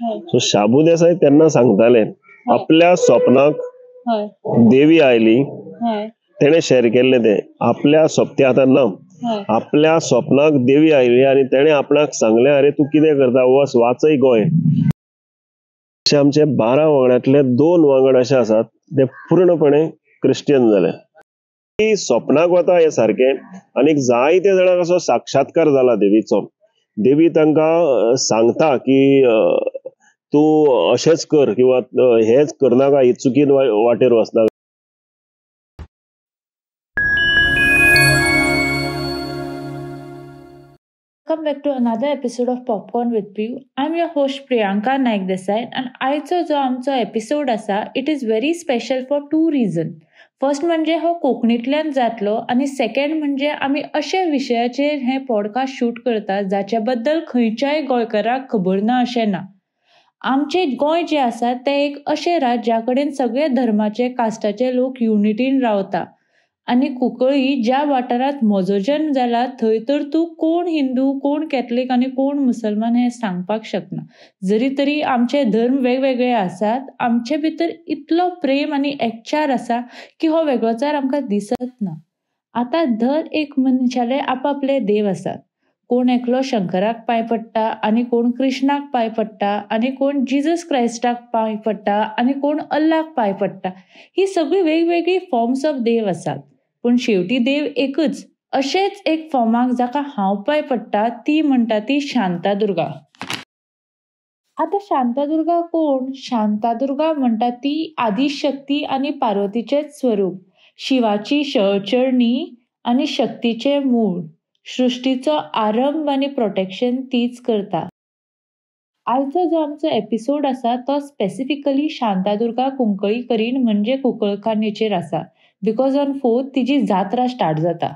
So शाबू देसाई त्यांना सांगताले आपल्या स्वप्नाक देवी आयली, तेणे शेअर केले ते आपल्या सोबत्या आता ना आपल्या स्वप्नाक देवी आयली आणि तेणे आपणाक सांगले अरे तू कितें करता वस वाचय गोंय. अशे आमचे 12 वांगडातले 2 वांगड असे आसात ते पूर्णपणे क्रिश्चियन झाले. ती स्वप्नाक वता हे सारखे आणि जायते जाणांक असो साक्षात्कार जाला देवीचो. देवी तांकां सांगता की तू अशेंच कर किंवा हेच करनाका, ही चुकीन वाटेर वचनाका. Welcome back to another episode of Popcorn with Priyu. I'm your host Priyanka Naik Desai and आयचो जो आमचो एपिसोड आसा it is very special for 2 reason. First म्हणजे हो कोंकणीतल्यान जातलो आणि सेकंड म्हणजे आमी अशा विशयाचेर हे पॉडकास्ट शूट करतात जाचे बद्दल खंयच्याय गोंयकाराक खबर ना अशें ना. आमचे गोंय जे आसा ते एक अशें राज्य ज्या कडेन सगळे धर्माचे कास्टाचे लोक युनिटीन रावता आणि कुंकळ्ळी ज्या वाठारांत म्हजो जन्म जाला थंय तर तूं कोण हिंदू, कोण कॅथलीक आणि कोण मुसलमान हे सांगपाक शकना. जरी तरी आमचे धर्म वेगवेगळे आसात, आमचे भितर इतलो प्रेम आणि एकचार आसा की हो वेगळोचार आमकां दिसत ना. आता दर एक मनशाले आपापले देव आसात. कोण एकलो शंकराक पांय पडटा आणि कोण कृष्णाक पांय पडटा आणि कोण जिजस क्रायस्टाक पांय पडटा आणि कोण अल्लाक पांय पडटा. ही सगळी वेगवेगळी फॉर्म्स ऑफ देव आसात, पण शेवटी देव एकच. अशेच एक फॉर्माक जाका हांव पांय पडटा ती म्हणटा ती शांतादुर्गा. आता शांतादुर्गा कोण? शांतादुर्गा म्हणटा ती आदिशक्ती आणि पार्वतीचेच स्वरूप, शिवाची सहचरणी आणि शक्तीचे मूळ. सृष्टीचो आरंभ आणि प्रोटेक्शन तीच करता. आयचो जो आमचो एपिसोड आसा तो स्पेसिफिकली शांतादुर्गा कुंकळी करीन म्हणजे कुंकळकान्नीचेर आसा, बिकॉज ऑन 4th तिची जात्रा स्टार्ट जाता.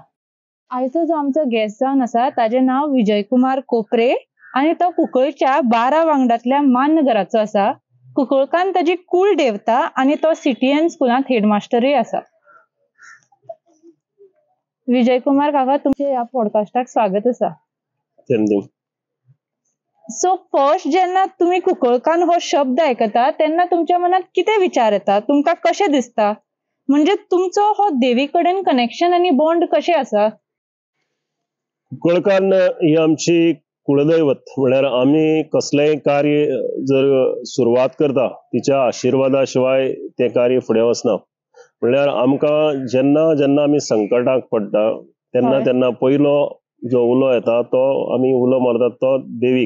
आयचो जो आमचो गेस्ट जावन आसा ताचे नाव विजयकुमार कोपरे आणि तो कुंकळच्या 12 वांगडातल्या मान्नगराचो आसा. कुंकळकान ताची कुळ देवता आणि तो सिटीएन स्कुलांत हेडमास्टरूय आसा. विजयकुमार काका, तुमचे ह्या पॉडकास्टाक स्वागत आसा. सो फर्स्ट जेन्ना तुम्ही कुंकळकान हो शब्द आयकता तेन्ना तुमच्या मनात कितें विचार येता? तुमकां कशें दिसता? म्हणजे तुमचो हो देवी कडेन कनेक्शन आणि बॉन्ड कशें आसा? कुंकळकान ही आमची कुळदैवत. म्हळ्यार आमी कसलेंय कार्य जर सुरवात करता तिच्या आशिर्वादा शिवाय ते कार्य फुडें वचना. म्हळ्यार आमकां जेन्ना जेन्ना आमी संकटाक पडटा तेन्ना तेन्ना पयलो जो उलो येता तो आमी उलो मारतात तो देवी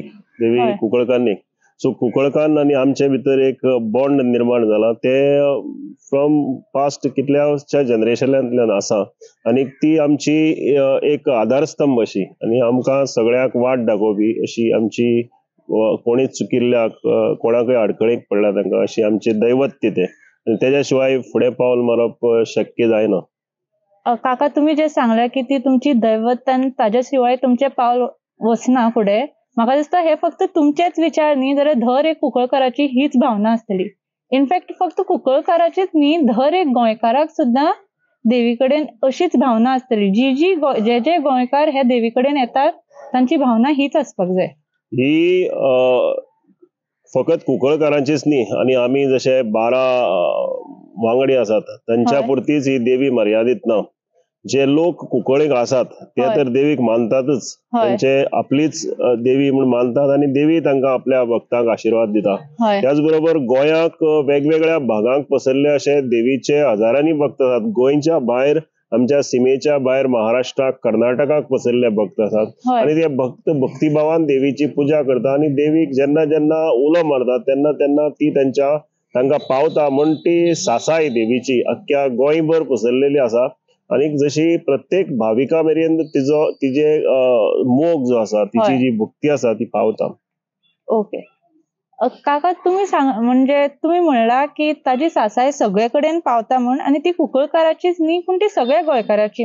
कुंकळकान्नीक. सो कुंकळकान आनी आमचे भितर एक बॉन्ड निर्माण जाला ते फ्रॉम पास्ट कितल्याशा जनरेशनांतल्यान आसा आणि ती आमची एक आधारस्तंभ अशी आणि आमकां सगळ्याक वाट दाखोवपी अशी आमची, कोणी चुकिल्ल्याक कोणाकय आडखळीक पडल्या तांकां अशी आमची दैवत तिथे. त्याच्या शिवाय फुडें पावल मारप शक्य जायना. काका, तुम्ही जे सांगले की ती तुमची दैवत आणि ताच्या शिवाय तुमचे पावल वचना फुडें, म्हाका दिसता हे फक्त तुमचेच विचार न्ही, जाल्यार धर एक कुंकळकाराची हीच भावना आसतली. इनफॅक्ट फक्त कुंकळकाराचीच न्ही, धर एक गोंयकाराक सुद्धा देवी कडेन अशीच भावना आसतली. जे गोंयकार ह्या देवी कडेन येतात तांची भावना हीच आसपाक जाय. ही फकत कुंकळकारांचीच न्ही, आणि आमी जशे 12 वांगडी आसात तांच्या पुरतीच ही देवी मर्यादित ना. जे लोक कुंकळीक आसात ते तर देवीक मानतातच, त्यांचे आपलीच देवी म्हणून मानतात आणि देवी तांकां आपल्या भक्तांक आशीर्वाद दिता. त्याचबरोबर गोंयाक वेगवेगळ्या भागांक पसरले अशे देवीचे हजारांनी भक्त आसात. गोंयच्या भायर आमच्या सीमेच्या भायर महाराष्ट्राक, कर्नाटकाक पसरले भक्त आसात आणि ते भक्त भक्तिभावान देवीची पुजा करता आणि देवीक जेन्ना जेन्ना उलो मारतात तेन्ना तेन्ना ती तांकां पावता. म्हण ती सासाय देवीची अख्ख्या गोंयभर पसरलेली आसा आणि जशी प्रत्येक भाविका मेरेन तिजे मोग जो आसा, तिची जी भक्ती आसा ती पावता. ओके काका, तुम्ही म्हणजे तुम्ही म्हणला की ताजी सासाय सगळे कडेन पावता म्हण, आणि ती कुंकळकाराचीच न्ही पण ती सगळ्या गोंयकाराची.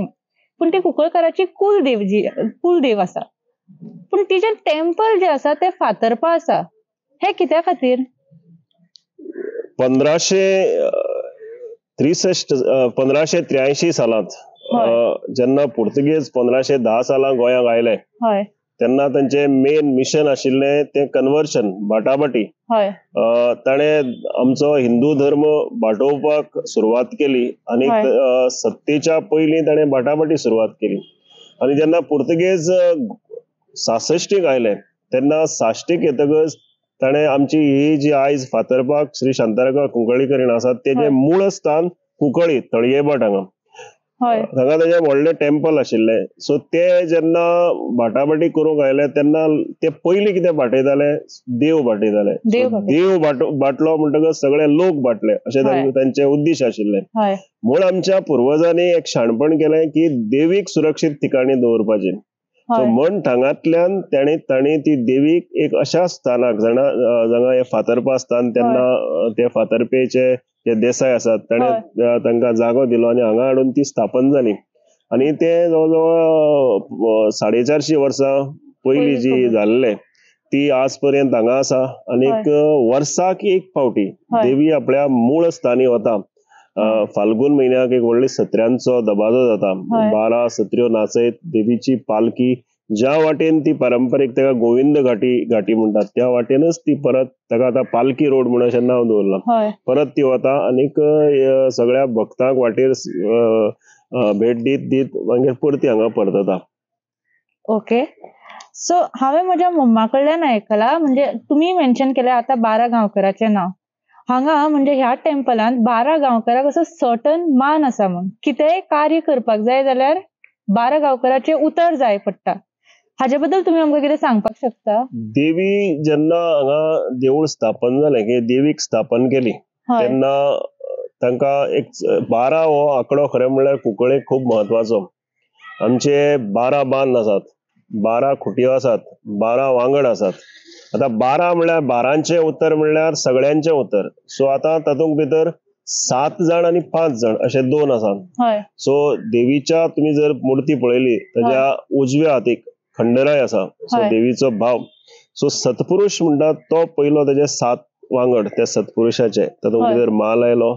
पण ती कुंकळकाराची कुलदेव आसा, पण तिचे टेम्पल जे आसा ते फातर्पा आसा. हे कित्या खातीर? 1583 सालांत जेन्ना पुर्तुगेज 1510 सालांत गोंयाक आयले तेन्ना तांचे मेन मिशन आशिल्लें ते कन्वर्शन बाटाबाटी. हय ताणें आमचो हिंदू धर्म बाटोवपाक सुरवात केली आनी हय. सत्तेच्या पयलीं ताणें बाटाबाटी सुरवात केली. आनी जेन्ना पुर्तुगेज 66 आयले तेन्ना 66 येतकच ताणें आमची ही जी आयज फातर्पाक श्री शांताराम कुंकळ्ळेकर आसात तेजें हय. मूळ स्थान कुंकळ्ळी तळयेभट हांगा. हय हांगा तेजें व्हडलें टेम्पल आशिल्लें. सो ते जेन्ना बाटाबाटी करूंक आयले तेन्ना ते पयलीं कितें बाटयताले, देव बाटयताले. देव So देव बाटलो म्हणटकच सगळे लोक बाटले अशें हय. तांचे उद्देश आशिल्ले. हय म्हूण आमच्या पुर्वजांनी एक शाणपण केलें की देवीक सुरक्षीत ठिकाणी दवरपाचें. सो हय म्हण हांगांतल्यान तांणी ती देवीक एक अशा स्थानाक हांगा हे फातर्पा स्थान तेन्ना ते फातर्पेचे जे देसाय आसात ताणें तांकां जागो दिलो आनी हांगा हाडून ती स्थापन जाली. आनी ते जवळ 450 वर्सां पयलीं जी जाल्ले ती आज पर्यंत हांगा आसा. आनीक वर्साक एक फावटी देवी आपल्या मूळ स्थानी वता. फाल्गून म्हयन्याक एक व्हडली सत्र्यांचो दबाजो जाता. 12 सत्र्यो नाचयत देवीची पालखी ज्या वाटेन ती पारंपारीक ताका गोविंद घाटी म्हणटात त्या वाटेनच ती परत ताका आतां पालखी रोड म्हणून अशें नांव दवरलां. परत ती वता आनीक सगळ्या भक्तांक वाटेर भेट दीत मागीर परती हांगा परतता. ओके. सो हांवें म्हज्या मम्मा कडल्यान आयकलां म्हणजे तुमी मेन्शन केलें आतां 12 गांवकराचें नांव. हांगा म्हणजे ह्या टेम्पलांत 12 गांवकराक असो सर्टन मान आसा म्हूण. कितेंय कार्य करपाक जाय जाल्यार 12 गांवकराचें उतर जाय पडटा. हाचे बद्दल तुमी आमकां कितें सांगपाक शकता? देवी जेन्ना हांगा देवूळ स्थापन जालें की देवीक स्थापन केली तेन्ना तांकां एक 12 हो आंकडो खरें म्हणल्यार कुंकळ्ळेक खूब म्हत्वाचो. आमचे 12 बांद आसात, 12 खुटयो आसात, 12 वांगड आसात. आतां 12 म्हणल्यार 12चें उतर म्हणल्यार सगळ्यांचें उतर. सो आतां तातूंत भितर 7 जाण आनी 5 जाण अशे 2 आसात. सो देवीच्या तुमी जर मूर्ती पळयली ताच्या उजव्या हातीक खंडराय आसा. सो देवीचो भाव. सो सतपुरुश म्हणटात तो पयलो ताचे 7 वांगड त्या सतपुरुशाचे. तातूंत भितर माल आयलो,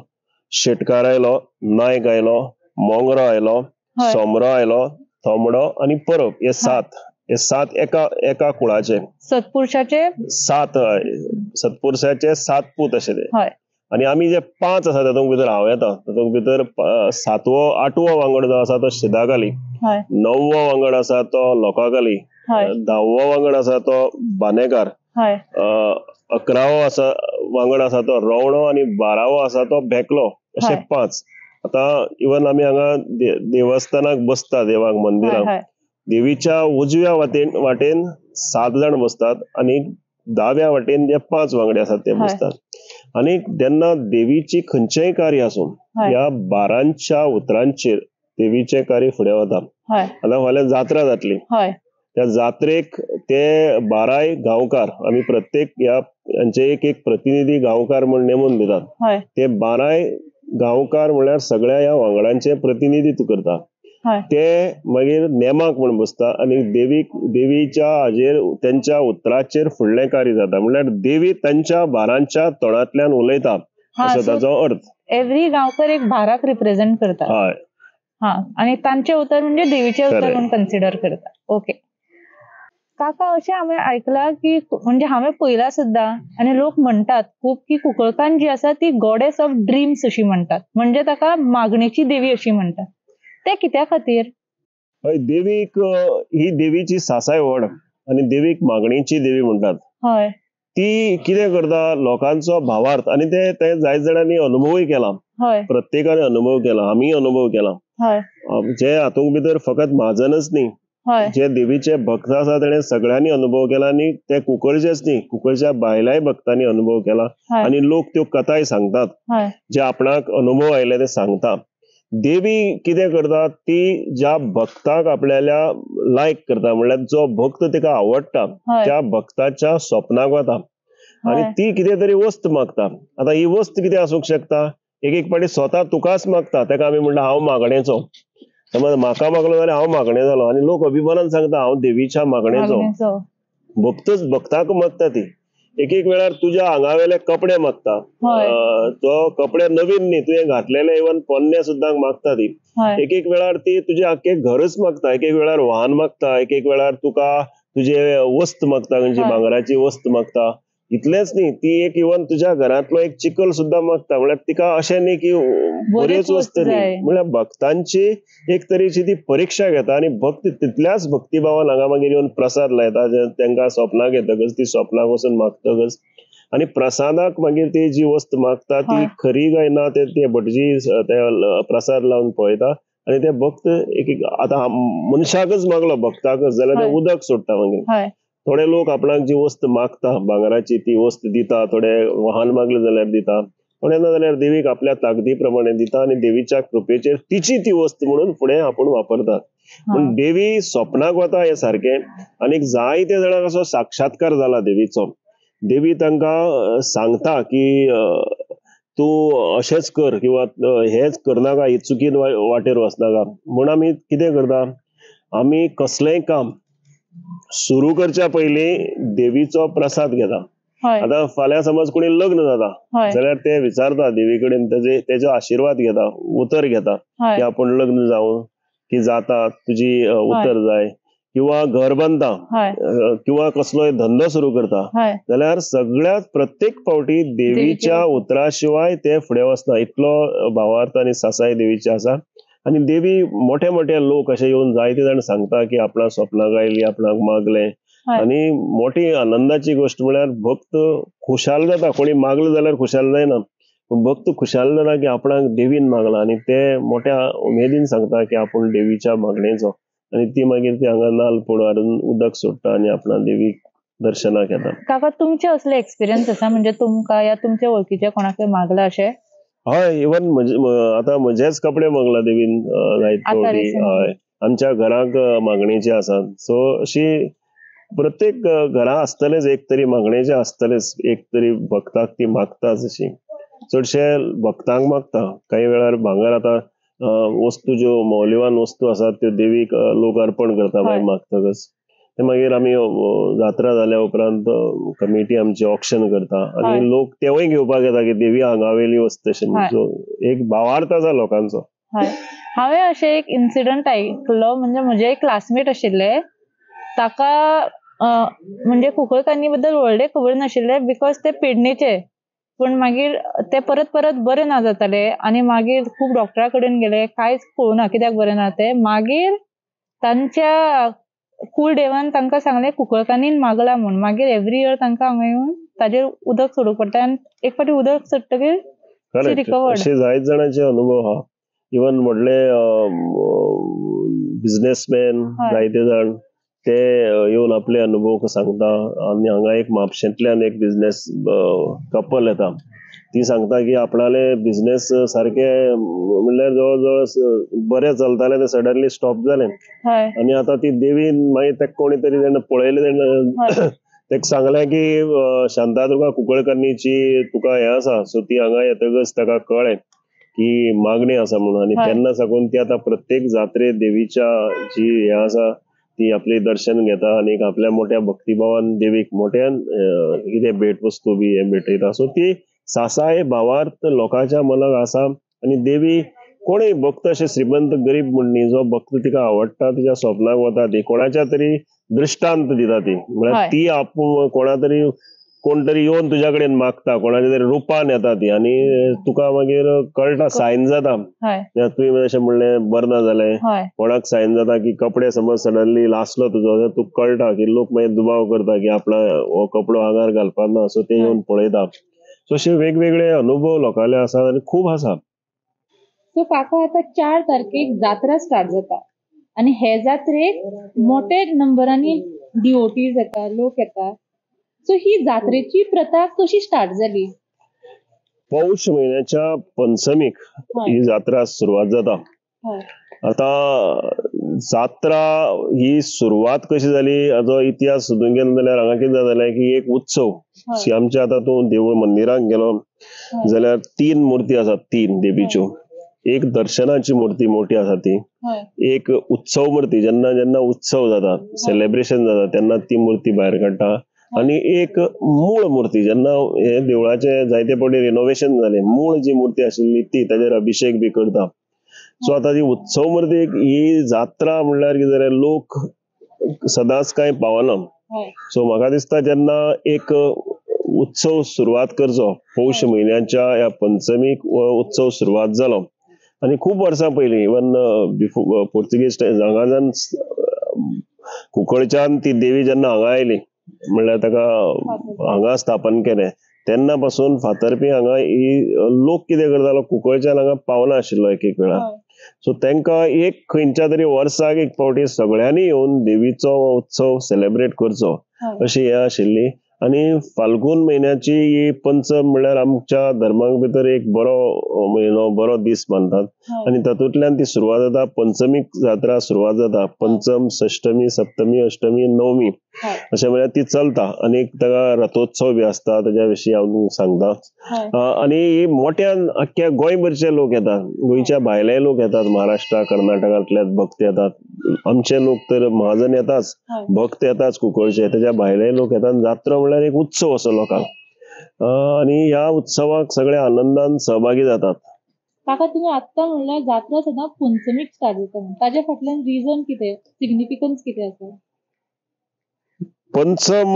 शेटकार आयलो, नायक आयलो, मोंगरो आयलो, सोमरो आयलो, थोमडो आनी परब. हे 7 एका कुळाचे. सत्पुरुषाचे 7 सत्पुरुशाचे 7 पूत अशे ते. आनी आमी जे 5 आसा तातूंत भितर हांव येता. तातूंत भितर 7वो 8वो वांगड जो आसा तो शिदागाली, 9वो वांगड आसा तो लोकागाली, 10वो वांगड आसा तो बानेकार, 11वो वांगड आसा तो रवणो आनी 12वो आसा तो भेकलो. अशे 5. आतां इवन आमी हांगा देवस्थानाक बसता, देवाक मंदिराक देवीच्या उजव्या वाटेन 7 जाण बसतात आनी दाव्या वाटेन जे 5 वांगडे आसात ते बसतात. आनी जेन्ना देवीची खंयचेय कार्य आसूं ह्या 12च्या उतरांचेर देवीचें कार्य फुडें वता. आतां फाल्यां जात्रा जातली. त्या जात्रेक ते 12 गांवकार आमी प्रत्येक हांचे एक प्रतिनिधी गांवकार म्हूण नेमून दितात. ते 12 गांवकार म्हळ्यार सगळ्या ह्या वांगडांचे प्रतिनिधित्व करता. ते मागीर नेमाक म्हूण बसता आनी देवीच्या हाजेर त्यांच्या उतराचेर फुडलें कार्य जाता. म्हळ्यार देवी तांच्या 12च्या तोंडांतल्यान उलयता असो ताचो अर्थ. एव्हरी गांवकर एक भाराक रिप्रेझेंट करता. आनी तांचे उतर म्हणजे देवीचे उतर म्हणून कन्सिडर करता. ओके. काका अशें हांवें आयकलां की म्हणजे हांवें पळयलां सुद्दां आनी लोक म्हणटात खूब की कुंकळकान जी आसा ती गॉडेस ऑफ ड्रीम्स अशी म्हणटात. म्हणजे ताका मागणेची देवी अशी म्हणटात. ते कित्या खातीर? देवीक ही देवीची सासाय व्हड आनी देवीक मागणेची देवी म्हणटात. ती कितें करता लोकांचो भावार्थ आनी ते जायत जाणांनी अनुभवूय केला. प्रत्येकाने अनुभव केला, आमी अनुभव केला. जे हातूंत भितर फकत म्हाजनच न्ही, जे देवीचे भक्त आसा तेणे सगळ्यांनी अनुभव केला आनी ते कुंकळचेच न्ही, कुंकळच्या भायल्याय भक्तांनी अनुभव केला. आनी लोक त्यो कथाय सांगतात, जे आपणाक अनुभव आयले ते सांगता. देवी कितें करता, ती ज्या भक्ताक आपल्याला लायक करता म्हणल्यार जो भक्त तिका आवडटा त्या भक्ताच्या स्वप्नाक वता आनी ती कितें तरी वस्त मागता. आतां ही वस्त कितें आसूंक शकता, एक पाटी स्वता तुकाच मागता, ताका आमी म्हणटा हांव मागणेचो. समज म्हाका मागलो जाल्यार हांव मागणे जालो आनी लोक अभिमानान सांगता हांव देवीच्या मागणेचो. भक्तच भक्ताक मागता ती. एक वेळार तुज्या आंगावेले कपडे मागता, तो कपडे नवीन न्ही, तुवें घातलेले इवन पोन्ने सुद्दां मागता ती. एक वेळार ती तुजे आख्खे घरच मागता, एक वेळार वाहन मागता, एक वेळार तुका तुझे वस्त मागता, म्हणजे भांगराची वस्त मागता. इतलेंच न्ही, ती एक इवन तुझ्या घरांतलो एक चिकल सुद्धा मागता. म्हळ्यार तिका अशें न्ही की बऱ्योच वस्त न्ही, म्हळ्यार भक्तांची एक तरेची ती परीक्षा घेता आणि भक्त तितल्याच भक्तिभावान हांगा मागीर येवन प्रसाद लायता. तांकां स्वप्नाक येतकच ती स्वप्नाक वचून मागतकच आणि प्रसादाक मागीर ती जी वस्त मागता ती खरी काय ना ते भटजी ते प्रसाद लावन पळयता आणि ते भक्त एक आतां मनशाकच मागलो भक्ताकच जाल्यार ते उदक सोडटा. मागीर थोडे लोक आपणाक जी वस्त मागता भांगराची ती वस्त दिता, थोडे वाहन मागले जाल्यार दिता, थोडे ना जाल्यार देवीक आपल्या ताकदी प्रमाणे दिता आणि देवीच्या कृपेचेर तिची ती वस्त म्हणून फुडें आपूण वापरतात. पूण देवी स्वप्नाक वता हे सारखे आनी जायते जाणांक असो साक्षात्कार जाला देवीचो. देवी तांकां सांगता की तूं अशेंच कर किंवा हेच करनाका, ही चुकीन वाटेर वचनाका. म्हूण आमी कितें करता, आमी कसलेंय काम सुरू करच्या पयलीं देवीचो प्रसाद घेता. आतां फाल्यां समज कोणी लग्न जाता जाल्यार ते विचारता देवी कडेन, तेजो आशिर्वाद घेता, उतर घेता की आपूण लग्न जावं की जाता, तुजी उतर जाय. किंवा घर बांदता किंवा कसलोय धंदो सुरू करता जाल्यार सगळ्यात प्रत्येक फावटी देवीच्या उतरा शिवाय ते फुडें वचना. इतलो भावार्थ आनी सासाय देवीची आसा. आणि देवी मोठे मोठे लोक असे येऊन जायते जाण सांगता की आपणा स्वप्नाक आयली, आपणाक मागले. आणि मोठी आनंदाची गोष्ट म्हळ्यार भक्त खुशाल जाता. कोणी मागलं जाल्यार खुशाल जायना, भक्त खुशाल जाता की आपणाक देवीन मागला आणि ते मोठ्या उमेदीन सांगता की आपूण देवीच्या मागणेचो. आणि ती मागीर ती हांगा नाल फोड हाडून उदक सोडटा आणि आपणा देवीक दर्शनाक येता. काका तुमचे असले एक्सपिरियन्स आसा म्हणजे तुमकां या तुमच्या वळखीच्या कोणाक मागला अशें? हय, इवन आता म्हजेच कपडे मागला देवीन जायत फावटी. हय, आमच्या घराक मागणेचे आसात. सो अशी प्रत्येक घरा आसतलेच एक तरी मागणेचे आसतलेच, एक तरी भक्ताक ती मागताच अशी. चडशे भक्तांक मागता. काही वेळार भांगर आता वस्तू ज्यो मौल्यवान वस्तू आसात त्यो देवीक लोक अर्पण करता मागीर मागतकच. ते मागीर आमी जात्रा जाल्या उपरांत कमिटी आमची ऑक्शन करता आणि लोक तेवूय घेवपाक येता की देवी हांगावेली वस्त अशें. एक भावार्थ आसा लोकांचो. हांवें अशें एक इन्सिडंट आयकलो, म्हणजे म्हजे एक क्लासमेट आशिल्ले, ताका म्हणजे कुंकळकान्नी बद्दल व्हडलें खबर नाशिल्ले बिकॉज ते पेडणेचे. पण मागीर ते परत परत बरे ना जाताले आणि मागीर खूब डॉक्टरा कडेन गेले, कांयच कळुना कित्याक बरे ना ते. मागीर तांच्या कुलदेवान तांकां सांगलें कुंकळकान्नीन मागला म्हूण. मागीर एवरी इयर तांकां हांगा येवन ताजेर उदक सोडूंक पडटा आनी एक फावटी उदक सोडटकीर रिकवर्ड. अशे जायत जाणांचे अनुभव आहा. इवन व्हडले बिझनेसमॅन जायते जाण ते येवन आपले अनुभव सांगता. आनी हांगा एक म्हापशेंतल्यान एक बिझनेस कपल येता. ती सांगता की आपणाले बिझनेस सारखे म्हणल्यार जवळ जवळ बरे चलताले ते सडनली स्टॉप जाले आणि आता ती देवीन मागीर ताका कोणी तरी तेन्ना पळयले, तेन्ना ताका सांगलें की शांतादुर्गा कुंकळकान्नीची तुका हें आसा. सो ती हांगा येतकच ताका कळ्ळें की मागणी आसा म्हणून. आणि तेन्ना साकून ती आता प्रत्येक जात्रेत देवीच्या जी हें आसा ती आपली दर्शन घेता आणि आपल्या मोठ्या भक्तिभावान देवीक मोठ्यान कितें भेटवस्तू बी हे भेटयता. सो ती सासाय भावार्थ लोकांच्या मनाक आसा. आणि देवी कोणूय भक्त अशे श्रीमंत गरीब म्हण न्ही, जो भक्त तिका आवडटा तिच्या स्वप्नाक वता ती कोणाच्या तरी दृश्टांत दिता. ती म्हळ्यार ती आपूण कोणा तरी कोण तरी येवन तुझ्या कडेन मागता, कोणाच्या तरी रुपान येता ती आणि तुका मागीर कळटा, सायन जाता. तुवें अशें म्हणलें बरें ना जालें, कोणाक सायन जाता की कपडे समज सडनली लासलो तुजो जाल्यार तुका कळटा की लोक मागीर दुबाव करता की आपला हो कपडो आंगार घालपाक ना. सो ते येवन पळयता. सो अशे वेगवेगळे अनुभव लोकांले आसात आनी खूब आसा. सो काका आता 4 तारखेक जात्रा स्टार्ट जाता आणि हे जात्रेक मोठे नंबरांनी डिओटीज येता, लोक येता. सो ही जात्रेची प्रथा कशी स्टार्ट जाली? पौष महिन्याच्या पंचमीक ही जात्रा सुरुवात जाता. आता जात्रा ही सुरुवात कशी जाली हाचो इतिहास सोदूंक गेलो जाल्यार हांगा कितें जातालें की एक उत्सव. आमच्या आतां तूं देवूळ मंदिराक गेलो जाल्यार 3 मुर्ती आसात, 3 देवीच्यो. एक दर्शनाची मूर्ती मोठी आसा ती, एक उत्सव मूर्ती जेन्ना जेन्ना उत्सव जाता, सेलिब्रेशन जाता तेन्ना ती मूर्ती भायर काडटा. आणि एक मूळ मूर्ती जेन्ना हे देवळाचे जायते फावटी रिनोव्हेशन जाले, मूळ जी मूर्ती आशिल्ली ती ताजेर अभिषेक बी करता. सो आता ती उत्सव मूर्ती ही जात्रा म्हणल्यार कितें जालें, लोक सदांच कांय पावना. सो म्हाका दिसता जेन्ना एक उत्सव सुरवात करचो, पौश म्हयन्याच्या ह्या पंचमीक उत्सव सुरवात जालो आनी खूब वर्सां पयलीं इवन पोर्तुगीज हांगाच्यान कुंकळच्यान ती देवी जेन्ना हांगा आयली म्हणल्यार ताका हांगा स्थापन केलें तेन्ना पासून फातर्पी हांगा ही लोक कितें करतालो, कुंकळच्यान हांगा पावना आशिल्लो एक एक वेळार. सो तांकां एक खंयच्या तरी वर्साक एक फावटी सगळ्यांनी येवन देवीचो उत्सव सेलिब्रेट करचो अशी हे आशिल्ली. आनी फाल्गून म्हयन्याची ही पंचम म्हणल्यार आमच्या धर्माक भितर एक बरो म्हयनो, बरो दीस मानतात आनी तातूंतल्यान ती सुरवात जाता. पंचमीक जात्रा सुरवात जाता. पंचम, षष्टमी, सप्तमी, अष्टमी, नवमी अशें म्हळ्यार ती चलता. आनी ताका रथोत्सव बी आसता, ताच्या विशीं हांव सांगता. आनी ही मोठ्यान आख्ख्या गोंयभरचे लोक येतात, गोंयच्या भायले लोक येतात, महाराष्ट्रा कर्नाटकांतले भक्त येतात, आमचे लोक तर महाजन येताच, भक्त येताच कुंकळचे, ताच्या भायले लोक येतात. जात्रा म्हणल्यार एक उत्सव असो लोकांक, आनी ह्या उत्सवाक सगळे आनंदान सहभागी जातात. काका, तुम्ही आता म्हणल्यार जात्रा सदां पंचमीक स्टार्ट जाता, ताच्या फाटल्यान रिजन कितें, सिग्निफिकन्स कितें आसा? पंचम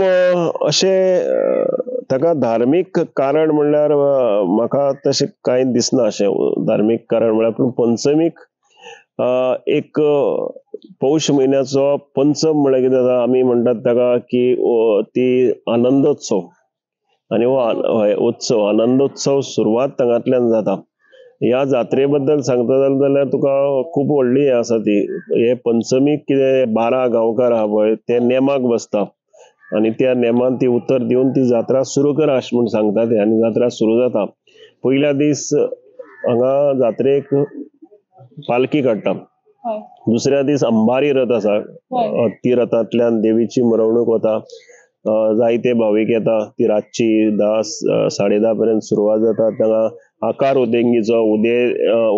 अशें ताका धार्मीक कारण म्हणल्यार म्हाका तशें कांय दिसना अशें धार्मीक कारण म्हणल्यार. पूण पंचमीक एक पौश म्हयन्याचो पंचम म्हळ्यार कितें जाता, आमी म्हणटात ताका की ती आनंदोत्सव आनी हो उत्सव आनंदोत्सव सुरवात हांगांतल्यान जाता. ह्या जात्रे बद्दल सांगता जाल्यार तुका खूब व्हडली हे आसा ती. हे पंचमीक कितें 12 गांवकार आहा पळय ते नेमाक बसता आनी त्या नेमान ती उतर दिवन ती जात्रा सुरू करा अशें म्हूण सांगता ते, आनी जात्रा सुरू जाता. पयल्या दीस हांगा जात्रेक पालखी काडटा. दुसऱ्या दीस अंबारी रथ आसा, ती रथांतल्यान देवीची मिरवणूक वता. जायते भावीक येता. ती रातची 10-10:30 पर्यंत सुरवात जाता. ताका आकार उदेंगीचो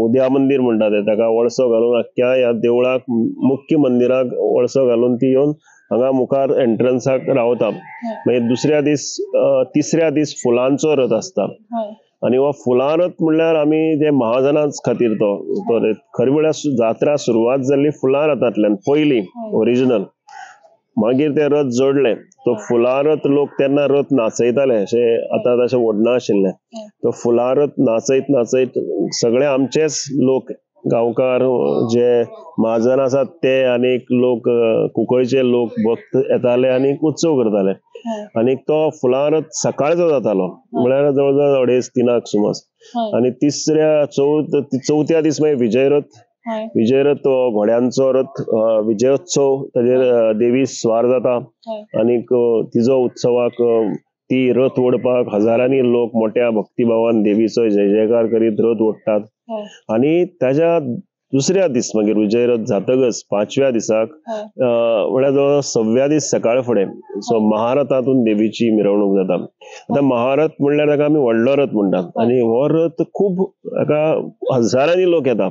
उद्या मंदिर म्हणटा ते, ताका वळसो घालून अख्ख्या ह्या देवळाक मुख्य मंदिराक वळसो घालून ती येवन हांगा मुखार एंट्रन्साक रावता. मागीर दुसऱ्या दीस तिसऱ्या दीस फुलांचो रथ आसता. आनी हो फुलां रथ म्हणल्यार आमी जे महाजनांच खातीर तो खरी म्हळ्यार जात्रा सुरवात जाल्ली फुलां रथांतल्यान पयली ओरिजिनल. मागीर ते रथ जोडले. तो फुलां रथ लोक तेन्ना रथ नाचयताले, अशें आतां तशें व्हड नाशिल्लें. तो फुलां रथ नाचयत नाचयत सगळे आमचेच लोक गांवकार जे महाजन आसात ते आनीक लोक कुंकळचे लोक भक्त येताले आनी उत्सव करताले. आनी तो फुलां रथ सकाळचो जातालो म्हळ्यार जवळजवळ 2:30-3 सुमार. आनी चवथ्या दीस मागीर विजयरथ घोड्यांचो रथ विजयोत्सव, ताजेर देवी स्वार जाता. आनीक तिजो उत्सवाक ती रथ ओडपाक हजारांनी लोक मोठ्या भक्तिभावान देवीचो जय जयकार करीत रथ ओडटात. आनी ताच्या दुसऱ्या दीस मागीर विजयरथ जातकच 5व्या दिसाक म्हळ्यार जवळ 6व्या दीस सकाळ फुडें सो महारथांतून देवीची मिरवणूक जाता. आतां महारथ म्हणल्यार ताका आमी व्हडलो रथ म्हणटात आनी हो रथ खूब हाका हजारांनी लोक येता.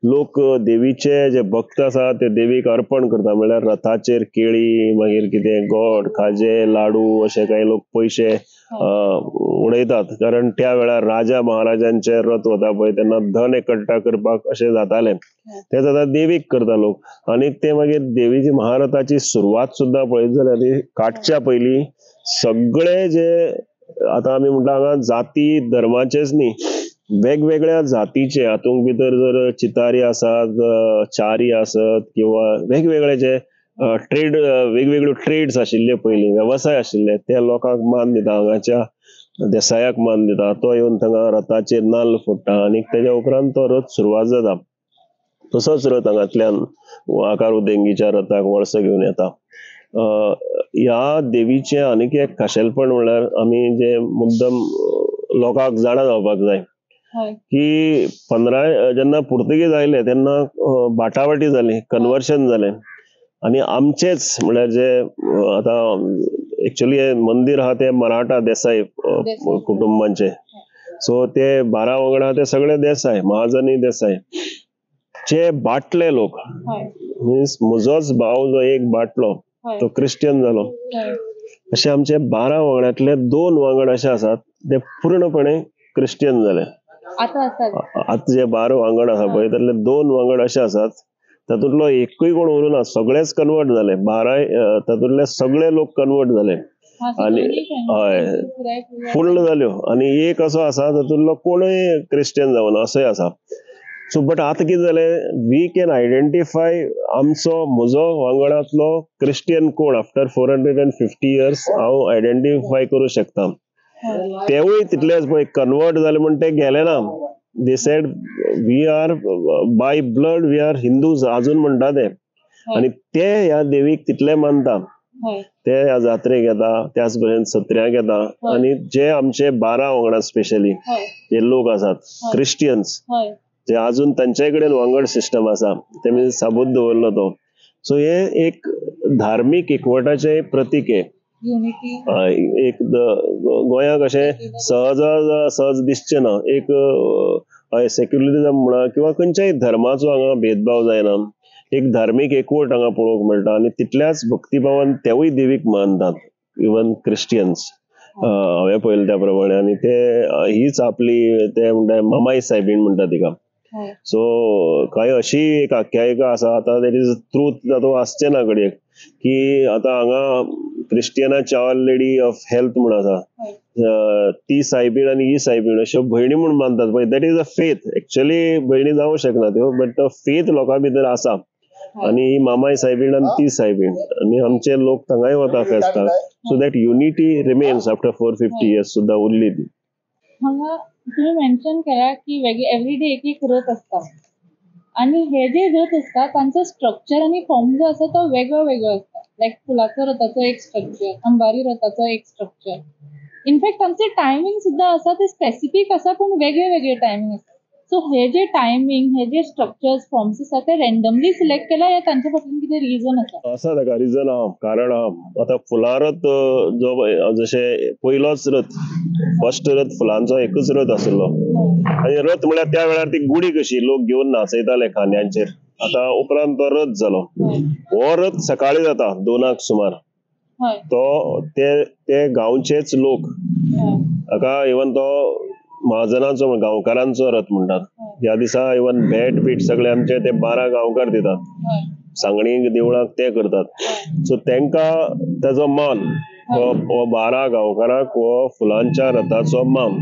लोक देवीचे जे भक्त आसा ते देवीक अर्पण करता, म्हळ्यार रथाचेर केळी, मागीर कितें गोड खाजें लाडू अशे काही लोक पयशे उडयतात. कारण त्या वेळार राजा महाराजांचे रथ वता पळय तेन्ना धन एकट्ठा करपाक अशें जाताले, ते जाता देवीक करता लोक. आनी ते मागीर देवीची महारथाची सुरवात सुद्दां पळयत जाल्यार ती काडच्या पयलीं सगळे जे आतां आमी म्हणटा हांगा जाती धर्माचेच न्ही, वेगवेगळ्या जातीचे हातूंत भितर जर चितारी आसात, चारी आसत किंवा वेगवेगळे जे ट्रेड वेगवेगळ्यो ट्रेड्स आशिल्ले पयलीं वेवसाय आशिल्ले ते लोकांक मान दिता. हांगाच्या देसायाक मान दिता, तो येवन थंगा रथाचेर नाल्ल फोडटा आनी तेज्या उपरांत तो रथ सुरवात जाता. तसोच रथ हांगांतल्यान आकार उदेंगीच्या रथाक वळसो घेवन येता. ह्या देवीचें आनीक एक खाशेलपण म्हळ्यार आमी जे मुद्दम लोकांक जाणा जावपाक जाय की जेन्ना पुर्तुगीज आयले तेन्ना बाटाबाटी जाली, कन्वर्शन जालें आनी आमचेच म्हळ्यार जे आतां एक्चुअली हे मंदिर आहा ते मराठा देसाई कुटुंबांचे. सो ते 12 वांगडा ते सगळे देसाई, महाजनी देसाई जे बाटले लोक, मिन्स म्हजोच भाव जो एक बाटलो तो क्रिश्चियन जालो, अशे आमचे 12 वांगड्यातले 2 वांगड अशे आसात ते पूर्णपणे क्रिश्चियन जाले. आतां जे 12 वांगड आसा पळय तातले 2 वांगड अशे आसात तातूंतलो एकूय कोण उरूं ना, सगळेच कन्वर्ट जाले. 12 तातूंतले सगळे लोक कन्वर्ट जाले आणि हय पूर्ण जाल्यो. आणि एक असो आसा तातूंतलो कोणूय क्रिश्चियन जावना असोय आसा. सो बट आतां कितें जालें, वी कॅन आयडेंटिफाय म्हजो वांगडांतलो क्रिश्चियन कोण आफ्टर 450 years हांव आयडेंटिफाय करूं शकता. तेवूय तितलेच पळय कन्वर्ट जाले म्हण ते गेले ना. They said we are by blood we are Hindus अजून म्हणटा ते. आणि ते ह्या देवीक तितले मानता. ते ह्या जात्रेक येता, त्याच भशेन सत्र्याक येता. आणि जे आमचे 12 वांगडा स्पेशली जे लोक आसात क्रिश्चियन्स, जे अजून तांचे कडेन वांगड सिस्टम आसा, तेमी साबूत दवरलो तो. सो हे एक धार्मीक एकवटाचे प्रतीक आहे. एक गोंयाक अशें सहज दिसचें ना. एक सेक्युलरिझम म्हणा किंवा खंयच्याय धर्माचो हांगा भेदभाव जायना. एक धार्मीक एकवट हांगा पळोवंक मेळटा आणि तितल्याच भक्तिभावान तेवूय देवीक मानतात, इवन क्रिश्चियन्स. हांवें पळयलें त्या प्रमाणे. आणि ते हीच आपली ते म्हणटा मामाय सायबीण म्हणटा तिका. सो कांय अशी एक आख्यायिका आसा, आतां देट इज ट्रूथ तातूंत आसचें ना घडयेक, की आतां हांगा क्रिश्टियनाची आवर लेडी ऑफ हेल्थ म्हणून आसा, ती सायबीण आणि ही सायबीण अश्यो भयणी म्हणून मानतात पळय. That is a faith. Actually भयणी जावंक शकना त्यो, बट फेथ लोकां भितर आसा. आणि ही मामाय सायबीण आणि ती सायबीण, आणि आमचे लोक थंगाय वता फेस्ताक. So that unity remains after 450 years सुद्धा उरली ती. हांगा तुम्ही मेन्शन केला की एव्हरीडे एक एक रथ असता, आणि हे जे रथ असता तांचो स्ट्रक्चर आणि फॉर्म जो आसा तो वेगळो वेगळो असता. लायक फुलाचो रथाचो एक स्ट्रक्चर, अंबारी रथाचो एक स्ट्रक्चर. इनफॅक्ट तांचे टायमिंग सुद्धा आसा ते स्पेसिफिक आसा, पण वेगळे वेगळे टायमिंग आसा. सो हे जे टायमिंग, हे जे स्ट्रक्चर्स, फॉर्म्स आसा ते रँडमली सिलेक्ट केला या तांच्या फाटल्यान कितें रिजन आसा? आसा ताका रिजन आहा, कारण आहा. आता फुलां रथ जो जशे पयलोच रथ, फर्स्ट रथ फुलांचो एकच रथ आसलो. आणि रथ म्हळ्यार त्या वेळार ती गुडी कशी लोक घेवन नाचयताले खांद्यांचेर. आता उपरांत तो रथ जालो. हो रथ सकाळी जाता 2 सुमार. तो ते गांवचेच लोक हाका इवन तो महाजनाचो गांवकारांचो रथ म्हणटात. ह्या दिसा इवन भेट बीट सगळे आमचे ते 12 गांवकार दितात. सांगणी देवळाक ते करतात. सो तांकां ताचो मान हो 12 गांवकाराक हो फुलांच्या रथाचो मान.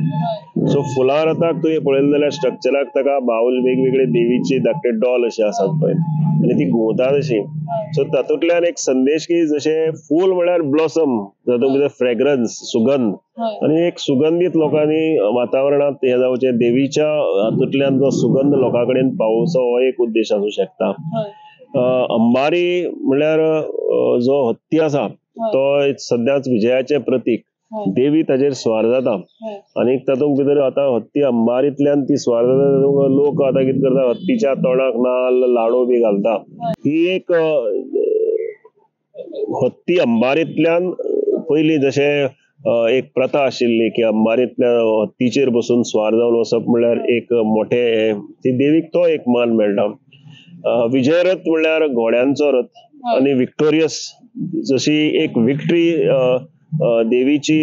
सो फुलां रथाक तुवें पळयलें जाल्यार स्ट्रक्चराक ताका बावल वेगवेगळे देवीचे धाकटे डॉल अशे आसात पळय, आनी ती घुंवतात अशी. सो तातूंतल्यान एक संदेश की जशे फूल म्हळ्यार ब्लॉसम, तातूंत भितर फ्रेग्रन्स, सुगंध, आणि एक सुगंधीत लोकांनी वातावरणात हे जावचे, देवीच्या हातूंतल्यान जो सुगंध लोकां कडेन पावोवचो हो एक उद्देश आसूं शकता. अंबारी म्हळ्यार जो हत्ती आसा तो सद्याच विजयाचे प्रतीक. देवी ताजेर स्वार जाता, आणि तातूंत भितर आतां हत्ती अंबारींतल्यान ती स्वार जाता. लोक आतां कितें करता, हत्तीच्या तोंडाक नाल्ल लाडू बी घालता. ही एक हत्ती अंबारींतल्यान पयलीं जशे एक प्रथा आशिल्ली की अंबारींतल्या हत्तीचेर बसून स्वार जावन वचप म्हळ्यार एक मोठे, ती देवीक तो एक मान मेळटा. विजय रथ म्हळ्यार घोड्यांचो रथ, आणि विक्टोरियस जशी एक विक्ट्री देवीची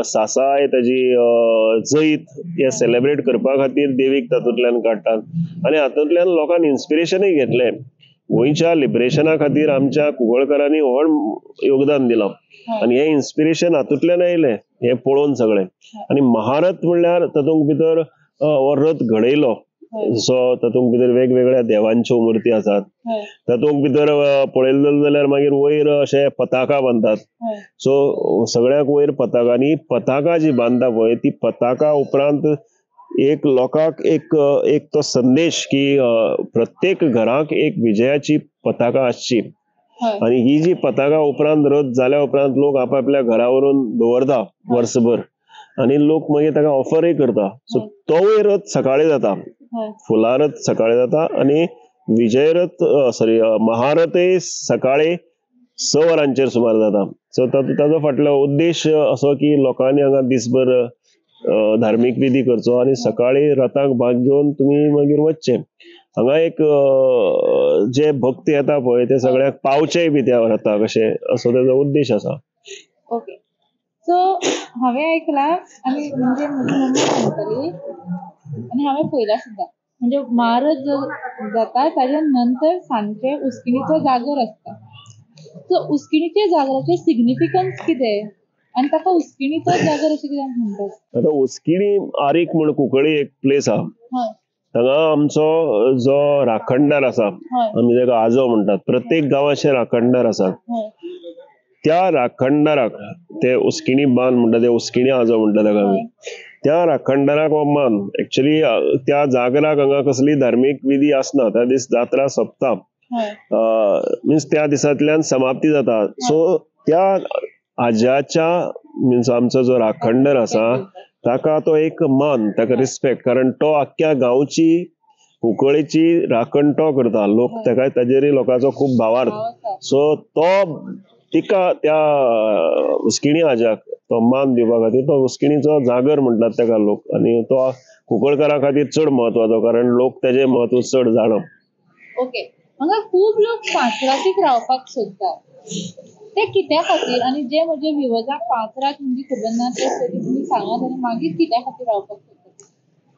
सासाय ताजी जैत हे सेलेब्रेट करपा खातीर देवीक तातूंतल्यान काडटात. आणि हातूंतल्यान लोकांनी इन्स्पिरेशनूय घेतलें. गोंयच्या लिबरेशना खातीर आमच्या कुंकळकरांनी व्हड योगदान दिलां, आणि हे इन्स्पिरेशन हातूंतल्यान येयलें हे पळोवन सगळें. आणि महारथ म्हणल्यार तातूंत भितर हो रथ घडयलो. सो तातूंत भितर वेगवेगळ्या देवांच्यो मुर्ती आसात. तातूंत भितर पळयलें जाल्यार मागीर वयर अशे पताका बांदतात. सो सगळ्याक वयर पताकांनी पताका जी बांदता पळय, ती पताका उपरांत एक लोकांक एक तो संदेश की प्रत्येक घराक एक विजयाची पताका आसची. आणि ही जी पताका उपरांत रथ जाल्या उपरांत लोक आपापल्या घरा व्हरून दवरता वर्सभर, आणि लोक मागीर ताका ऑफरय करता. सो तोय रथ सकाळी जाता, फुलां रथ सकाळी जाता, आणि विजय रथ महारथय सकाळी 6 वरांचेर सुमार जाता. सो ताजो फाटलो उद्देश असो की लोकांनी हांगा दिसभर धार्मीक विधी करचो, आणि सकाळी रथाक भाग घेवन तुमी मागीर वचचे. हांगा एक जे भक्त येता पळय ते सगळ्याक पावचेय बी त्या रथाक, असो ताजो उद्देश आसा. ओके. सो हांवें आयकलां, आनी म्हणजे म्हजी मम्मी सांगताली, आनी हांवें पळयलां सुद्दां म्हणजे मारत जाता ताच्या नंतर सांजचे उस्किणीचो जागर असता. सो उस्किणीचे जागराचे सिग्निफिकन्स कितें आनी ताका उस्किणीचो जागर अशें कित्याक म्हणटात? आता उस्किणी आरीक म्हण कुंकळी एक प्लेस आहा. हय हांगा आमचो जो राखणदार आसा, हय आमी ताका आजो म्हणटात, प्रत्येक गांवाचे राखणदार आसा. हय त्या राखणदाराक ते उस्किणी बान म्हणटा ते उस्किणी आजो म्हणटा ताका आमी. त्या राखणदाराक हो मान एक्चुअली त्या जागराक हांगा कसली धार्मीक विधी आसना. त्या दीस जात्रा सोंपता, मिन्स त्या दिसांतल्यान समाप्ती जाता. सो त्या आज्याच्या मिन्स आमचो जो राखणदार आसा ताका तो एक मान, ताका रिस्पेक्ट, कारण तो आख्ख्या गांवची कुंकळीची राखण तो करता. लोक ताका ताजेर लोकांचो खूब भावार्थ. सो तो तिका त्या उस्किणी आज्याक तो मान दिवपा खातीर तो उस्किणीचो जागर म्हणटात ताका लोक. आनी तो कुंकळकारां खातीर चड म्हत्वाचो, कारण लोक तेजें म्हत्व चड जाणा. ओके. हांगा खूब लोक पांचरातीक रावपाक सोदतात. ते कित्या खातीर? आनी जे म्हजे व्ह्युअर्सांक पांचरात म्हणजे खबर ना ते तुमी सांगात आनी मागीर कित्या खातीर रावपाक सोदतात?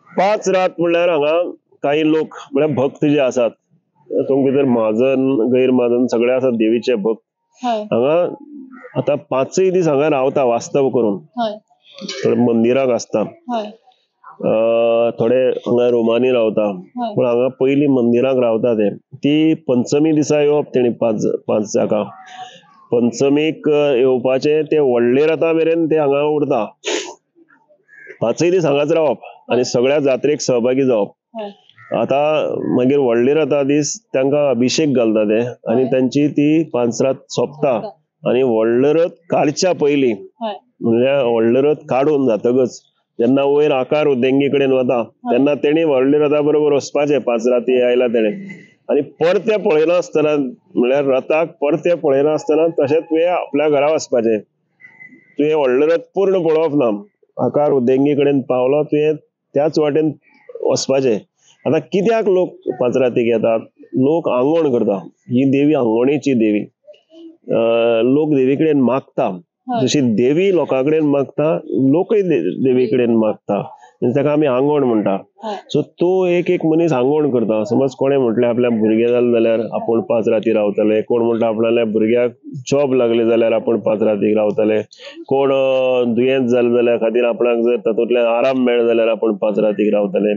पांच रात म्हणल्यार हांगा काही लोक म्हळ्यार भक्त जे आसात, तुमचे भितर महाजन गैरमहाजन सगळे आसात देवीचे भक्त. हांगा आता 5 दीस हांगा रावता वास्तव करून. थोडे मंदिराक आसता, थोडे हांगा रुमांनी रावता, पण हांगा पयली मंदिराक रावता ते. ती पंचमी दिसा येवप तेणी पांच जाका. पंचमीक येवपाचे ते व्हडले रथा मेरेन ते हांगा उरता. 5 दीस हांगाच रावप आनी सगळ्या जात्रेक सहभागी जावप. आता मागीर व्हडले रथा दीस तांकां अभिषेक घालता ते, आनी तांची ती 5 रात सोंपता. आनी व्हडलो रथ काडच्या पयली म्हणल्यार व्हडलो रथ काडून जातकच जेन्ना वयर आकार उदेंगी कडेन वता तेन्ना तेणी व्हडले रथा बरोबर वचपाचें. 5 राती आयला तेणे आनी परते पळयना आसतना, म्हळ्यार रथाक परते पळयना आसतना तशेंच तुवें आपल्या घरा वचपाचें. तुवें व्हडलो रथ पूर्ण पळोवप ना. आकार उदेंगी कडेन पावलो तुवें त्याच वाटेन वचपाचें. आता कित्याक लोक 5 रातीक येतात? लोक आंगवण करता. ही देवी आंगवणेची देवी. लोक देवी कडेन मागता, जशी देवी लोकां कडेन मागता लोकय देवी कडेन मागता. ताका आमी आंगवण म्हणटा. सो तो एक मनीस आंगवण करता. समज कोणें म्हटलें आपल्या भुरगें जालें जाल्यार आपूण 5 राती रावतले. कोण म्हणटा आपणाल्या भुरग्याक जॉब लागले जाल्यार आपूण 5 रातीक रावतले. कोण दुयेंत जाले जाल्यार खातीर आपणाक जर तातूंतल्यान आराम मेळ्ळो जाल्यार आपूण 5 रातीक रावतले.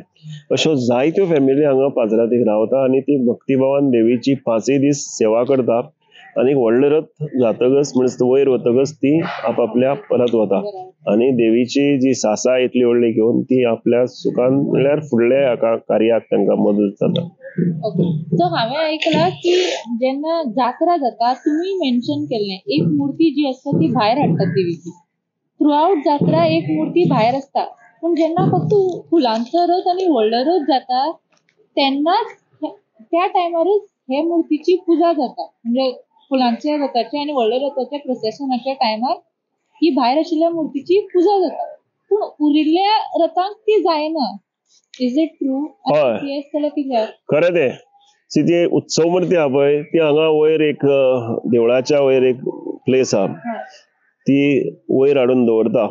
अश्यो जायत्यो फॅमिली हांगा 5 रातीक रावता आनी ती भक्तिभावान देवीची 5 दीस सेवा करता. आनी व्हडलो रथ जातकच म्हणजे वयर वतकच ती आपापल्या परत वता आनी देवीची जी सासा इतली व्हडली घेवन ती आपल्या सुखान म्हणल्यार फुडल्या कार्याक तांकां मदत जाता. सो हांवें आयकलां की जेन्ना जात्रा जाता तुमी मेन्शन केल्लें एक मुर्ती जी आसता ती भायर हाडटात देवीची. थ्रू आउट जात्रा एक मुर्ती भायर आसता, पूण जेन्ना फक्त फुलांचो रथ आनी व्हडलो रथ जाता तेन्नाच त्या टायमारूच हे मुर्तीची पुजा जाता. म्हणजे फुलांच्या रथाचे आनी व्हडल्या रथाच्या प्रोसेशनाच्या टायमार ही भायर आशिल्ल्या मुर्तीची पुजा जाता, पूण उरिल्ल्या रथांक ती जायना. Is it true? येस जाल्यार कित्याक? खरें ते ती उत्सव मूर्ती आहा पळय ती हांगा वयर एक देवळाच्या वयर एक प्लेस आहा, ती वयर हाडून दवरता.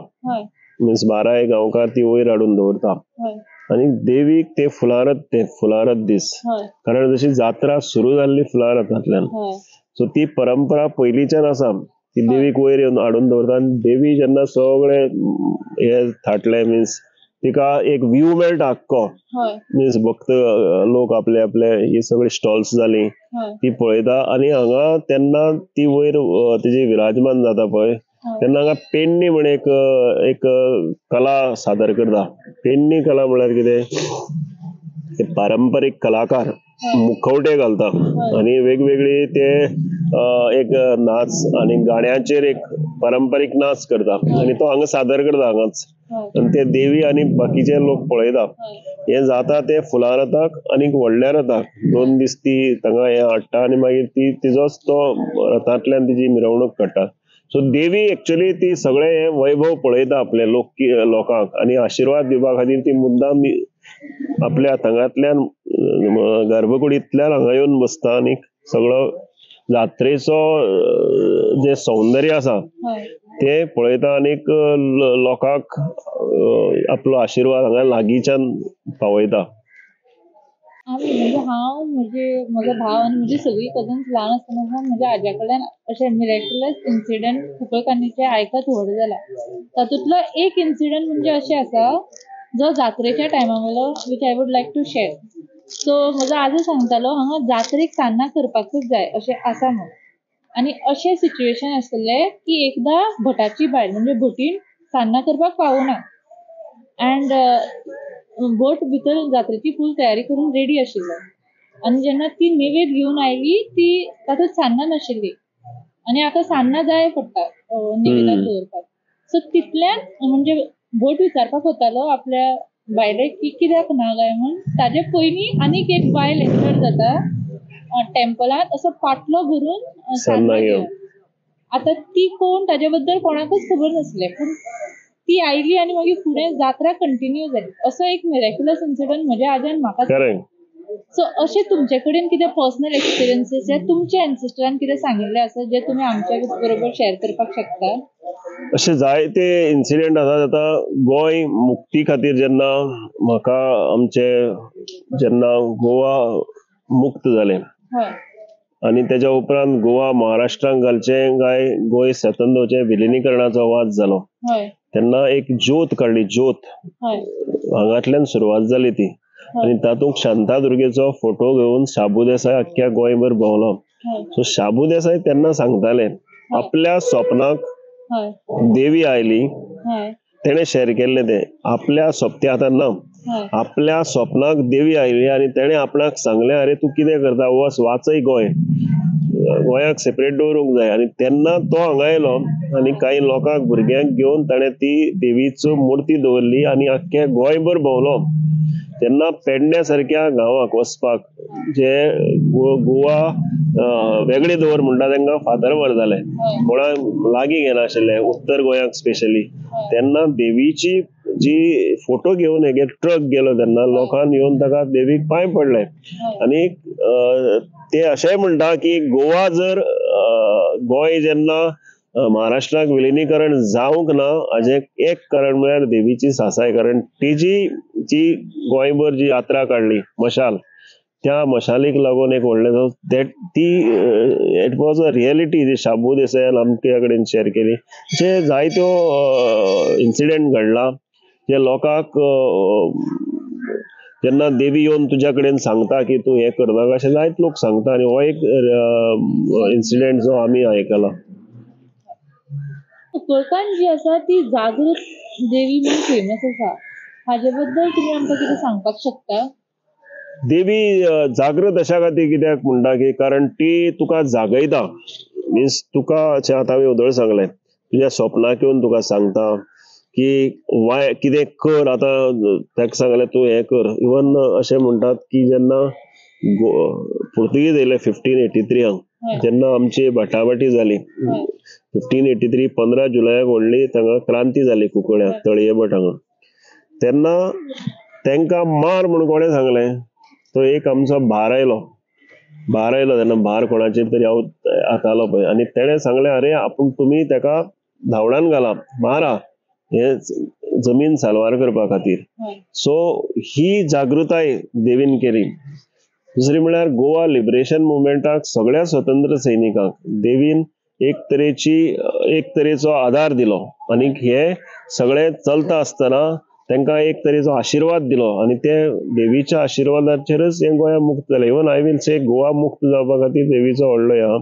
मिन्स 12 गांवकार ती वयर हाडून दवरता आनी देवीक ते फुलारत दीस, कारण जशी जात्रा सुरू जाल्ली फुलारथांतल्यान, सो ती परंपरा पयलींच्यान आसा. ती देवीक वयर येवन हाडून दवरता आनी देवी जेन्ना सगळे हे थाटले मिन्स तिका एक व्ह्यू मेळटा आख्खो. मिन्स भक्त लोक आपले आपले ही सगळी स्टॉल्स जाली ती पळयता आनी हांगा तेन्ना ती वयर तिजी विराजमान जाता पळय तेन्ना हांगा पेडणी म्हण एक कला सादर करता. पेडणी कला म्हळ्यार कितें, ते पारंपारीक कलाकार मुखवटे घालता आनी वेगवेगळी ते एक नाच आनी गाण्याचेर एक पारंपारीक नाच करता आनी तो हांगा सादर करता हांगाच. आनी ते देवी आनी बाकीचे लोक पळयता. हे जाता ते फुलां रथाक आनी व्हडल्या रथाक 2 दीस ती हांगा हे हाडटा आनी मागीर ती तिजोच तो रथांतल्यान तिजी मिरवणूक काडटा. सो देवी एक्चुअली ती सगळे हे वैभव पळयता आपले लोकांक आनी आशिर्वाद दिवपा खातीर ती मुद्दाम आपल्या हांगांतल्यान गर्भकुडींतल्यान हांगा येवन बसता आनी सगळो जात्रेचो जे सौंदर्य आसा ते पळयता आनीक लोकांक आपलो आशिर्वाद हांगा लागींच्यान पावयता. आमी म्हणजे हांव म्हजो भाव आनी म्हजी सगळीं कजन्स ल्हान आसतना म्हज्या आज्या कडल्यान अशे मिरेक्युलस इन्सिडंट कुंकळकान्नीचे आयकत व्हड जाला. तातूंतलो एक इन्सिडंट म्हणजे अशें आसा जो जात्रेच्या टायमा वयलो which I would like to share. So म्हजो आजो सांगतालो हांगा जात्रेक सान्नां करपाकूच जाय अशें आसा म्हणून. आनी अशें सिच्युएशन आसलेलें की एकदां भटाची बायल म्हणजे भटीन सान्नां करपाक पावूना. अँड भट भितर जात्रेची फूल तयारी करून रेडी आशिल्लो. आनी जेन्ना ती नेवेद घेवन आयली ती तातूंत सान्नां नाशिल्ली. आनी आतां सान्नां जाय पडटा नेवेदाक दवरपाक. सो तितल्यान म्हणजे भट विचारपाक वतालो आपल्या बायलेक की कित्याक ना काय म्हूण. ताजे पयलीं आनीक एक बायल एंटर जाता टेम्पलांत असो पाटलो भरून सान्नां घेवन. आतां ती कोण ताजे बद्दल कोणाकूच खबर नासलें. पूण ती आयली आनी मागीर फुडें जात्रा कंटिन्यू जाली. असो एक मिरेक्युलस इन्सिडंट म्हज्या आज्यान म्हाका सांगलो. सो अशें तुमचे कडेन कितें पर्सनल एक्सपिरियन्सीस या तुमच्या एन्सेस्टरान कितें सांगिल्लें आसा जे तुमी आमच्या बरोबर शेअर करपाक शकता? अशे जायते इन्सिडेंट आसात. आतां गोंय मुक्ती खातीर जेन्ना म्हाका आमचे जेन्ना गोवा मुक्त जालें हय आनी तेच्या उपरांत गोवा महाराष्ट्रांत घालचें काय गोंय स्वतंत्रचे विलिनीकरणाचो वाद जालो हय तेन्ना एक ज्योत काडली. ज्योत हय हांगातल्यान सुरवात जाली ती. आनी तातूंत शांतादुर्गेचो फोटो घेवन शाबू देसाय आख्ख्या गोंयभर भोंवलो. हय सो शाबू देसाय तेन्ना सांगताले आपल्या स्वप्नाक हय देवी आयली. हय तेणे शेअर केल्ले ते आपल्या ते आतां ना. हय आपल्या स्वप्नाक देवी आयली आनी तेणे आपणाक सांगलें अरे तूं कितें करता वच वाचय गोंय. गोंयाक सेपरेट दवरूंक जाय. आनी तेन्ना तो हांगा येयलो आनी काही लोकांक भुरग्यांक घेवन ताणें ती देवीचो मुर्ती दवरली आनी आख्खे गोंयभर भोंवलो. तेन्ना पेडण्या सारक्या गांवाक वचपाक जे गोवा वेगळे दवर म्हणटा तांकां फातर्वर जाले. कोणाक लागीं घेनाशिल्ले उत्तर गोंयाक स्पेशली. तेन्ना देवीची जी फोटो घेवन हेगे ट्रक गेलो तेन्ना लोकांन येवन ताका देवीक पांय पडले. आनी ते अशेंय म्हणटा की गोवा जर गोंय जेन्ना महाराष्ट्राक विलिनीकरण जावंक ना हाजें एक कारण म्हळ्यार देवीची सासाय. कारण तिजी जी गोंयभर जी यात्रा काडली मशाल त्या मशालीक लागून एक व्हडलें ती इट वॉज अ रियलिटी जी शाबू देसायान आमच्या कडेन शेअर केली. जे जायत्यो इन्सिडेंट घडला जे लोकांक जेन्ना देवी येवन तुज्या कडेन सांगता की तूं हें करनाका अशें जायत लोक सांगता. आनी हो एक इन्सिडेंट जो आमी आयकला. कुंकळकान जी आसा ती जागृत देवी म्हणून फेमस आसा. हाजे बद्दल तुमी आमकां कितें सांगपाक शकता? देवी जागृत अशा खातीर कित्याक म्हणटा की कारण ती तुका जागयता. मिन्स तुका आतां हांवें उदळ सांगलें तुज्या स्वप्नाक येवन तुका सांगता की कितें कर. आतां ताका सांगलें तूं हें कर. इवन अशें म्हणटात की जेन्ना पुर्तुगीज येयले 1583 जेन्ना आमची बाटाबाटी जाली 1583 15 जुलयाक व्हडली थंगा क्रांती जाली कुंकळ्याक तळये भट हांगा. तेन्ना तांकां मार म्हणून कोणें सांगलें. तो एक आमचो भार आयलो तेन्ना भार कोणाचेर तरी हातालो पळय आनी तेणें सांगलें अरे आपूण तुमी ताका धांवडान घाला मारा हे जमीन सालवार करपा खातीर. सो ही जागृताय देवीन केली. दुसरी म्हळ्यार गोवा लिबरेशन मुवमेंटाक सगळ्या स्वतंत्र सैनिकांक देवीन एक तरेचो आधार दिलो आनी हे सगळें चलता आसतना तांकां एक तरेचो आशिर्वाद दिलो आनी ते देवीच्या आशिर्वादाचेरच हे गोंया मुक्त जालें. Even I will say Goa मुक्त जावपा खातीर देवीचो व्हडलो हे आहा.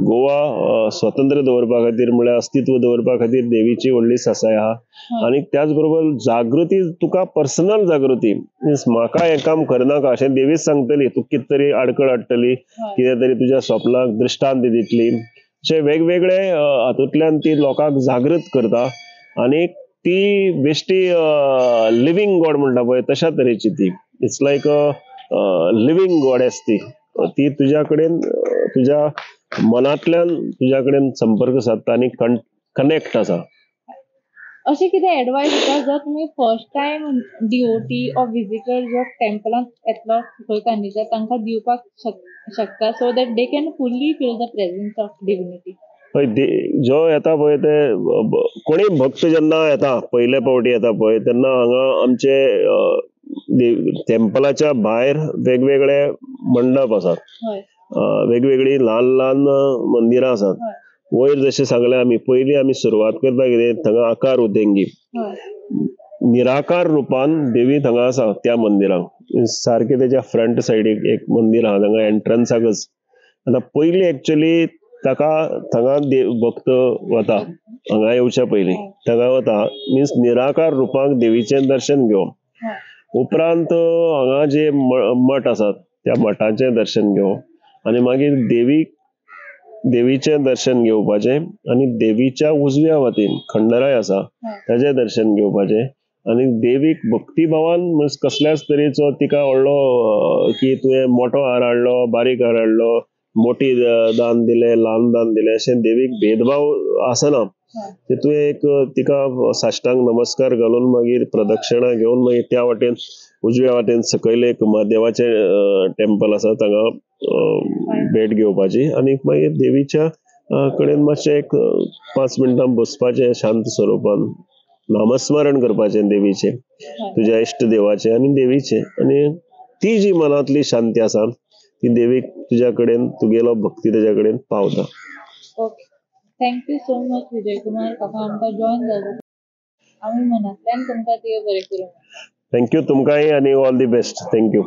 गोवा स्वतंत्र दवरपा खातीर म्हळ्यार अस्तित्व दवरपा खातीर देवीची व्हडली सासाय आहा. आनी त्याच बरोबर जागृती तुका पर्सनल जागृती मिन्स म्हाका हें काम करनाका अशें देवीच सांगतली. तूं कितें तरी आडखळ हाडटली कितें तरी तुज्या स्वप्नाक दृश्टांत दितली. अशे वेगवेगळे हातूंतल्यान ती लोकांक जागृत करता आनी ती बेश्टी लिव्हिंग गॉड म्हणटा पळय तशा तरेची ती. It's like a living goddess ती तुज्या कडेन तुज्या मनांतल्यान तुज्या कडेन संपर्क सादता आनी कनेक्ट आसा. अशें कितें एडवायस दिता जो तुमी फर्स्ट टायम डिओटी ऑर विजिटर जो टेम्पलांत येतलो कुंकळकान्नीच्या तांकां दिवपाक शकता so that they can fully feel the presence of divinity? जो येता पळय ते कोणी भक्त जेन्ना येता पयले फावटी येता पळय तेन्ना हांगा आमचे टेम्पलाच्या भायर वेगवेगळे मंडप आसात, हय वेगवेगळी ल्हान ल्हान मंदिरां आसात. हय वयर जशें सांगलें आमी, पयलीं आमी सुरवात करता कितें, थंगा आकार उदेंगी हय निराकार रूपान देवी थंगा आसा त्या मंदिराक. सारकें तेच्या फ्रंट सायडीक एक मंदिर आहा, थंगा एंट्रन्साकच. आतां पयलीं एक्चुअली ताका थंगा भक्त वता, हांगा येवच्या पयलीं थंगा वता, मिन्स निराकार रुपाक देवीचें दर्शन घेवप. हय उपरांत हांगा जे मठ आसात त्या मठाचें दर्शन घेवप आनी मागीर देवीचें दर्शन घेवपाचें आनी देवीच्या उजव्या वटेन खंडराय आसा ताचें दर्शन घेवपाचें आनी देवीक भक्तिभावान मिन्स कसल्याच तरेचो तिका व्हडलो की तुवें मोठो हार हाडलो, बारीक हार हाडलो, मोठी दान दिलें, ल्हान दान दिलें अशें देवीक भेदभाव आसना. ते तुवें एक तिका साश्टांग नमस्कार घालून मागीर प्रदक्षिणा घेवन मागीर त्या वाटेन उजव्या वाटेन सकयल एक महादेवाचें टेम्पल आसा, तांगा भेट घेवपाची आनी मागीर देवीच्या कडेन मातशें एक 5 मिनटां बसपाचें शांत स्वरुपान, नामस्मरण करपाचें देवीचें, तुज्या इश्ट देवाचें आनी देवीचें. आनी ती जी मनांतली शांती आसा ती देवीक तुज्या कडेन तुगेलो भक्ती तेज्या कडेन पावता. Okay thank you so much Vijay Kumar काका आमकां जॉइन जालो. आमी मनांतल्यान तुमकां देव बरें करूं. थँक्यू तुमकांय आनी ऑल दी बेस्ट. थँक्यू.